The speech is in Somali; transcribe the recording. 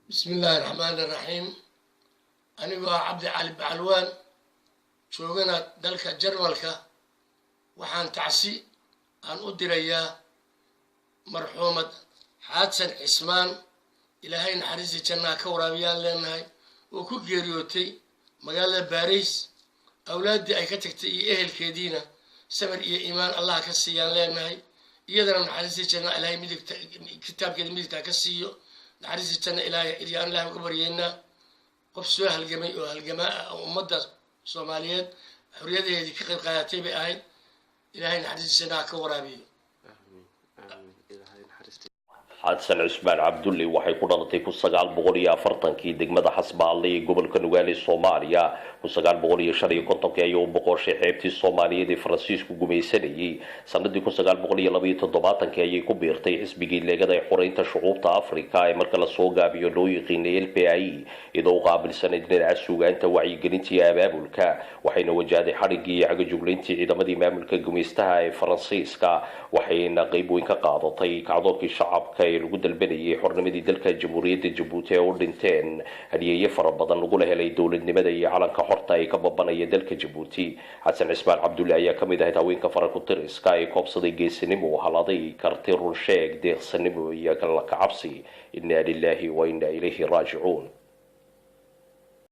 بسم الله الرحمن الرحيم. أنا عبد علي بعلوان شوغنا دلك جرولك وحان تعسي عن أدريا مرحومة حادثن عثمان إلى هاي نحرزي جنا كورابيان لأنهاي وكو جيريوتي مقالة باريس أولادي أي كتكتي إهل كيدينا سمر إيه إيمان الله كسيان لأنهاي إيادنا نحرزي جنا إلى هاي كتاب كده ميدك كسيو نحرزي جنا إلى إليان الله وكبرينا قبسوا هالجماعة ومدة صوماليات حريته هذه كقيب قياتي بأهين إلى هاي نحرزي جنا كورابيان. xasan cusmaan cabdulle waxay ku dhalatay 1940kii degmada xasbaalle ee gobolka nugaale Soomaaliya 1955 ayuu boqoshay xeebtii Soomaaliyeed ee Faransiisku gumaysanayay sanadii 1972 ayay ku biirtay xisbigii leegada ee xoreynta shucuubta Afrika ee marka la soo gaabiyo loo yaqaanay LPI iyadoo qaabilsanayd dhinaca suugaanta wacyigelinta iyo abaabulka waxayna wajahday xarigii iyo cagajuglayntii ciidamadii maamulka gumaystaha ee Faransiiska waxayna qayb weyn ka qaadatay kacdoonkii shacabka lagu dalbanayay xornimadii dalka jamhuuriyadda Djibouti oo dhinteen hadiyeeye fara badan lagu helay dawladnimada iyo calanka xorta ay ka babanaya dalka Djibouti. xasan cusmaan cabdulle ayaa kamid ahaa haweenka faranku tiriska ee koobsaday geesinimo haladay karti run sheeg deeqsanimo iyo kala kacabsi inna lillahi wa inna ilayhi raaji'uun.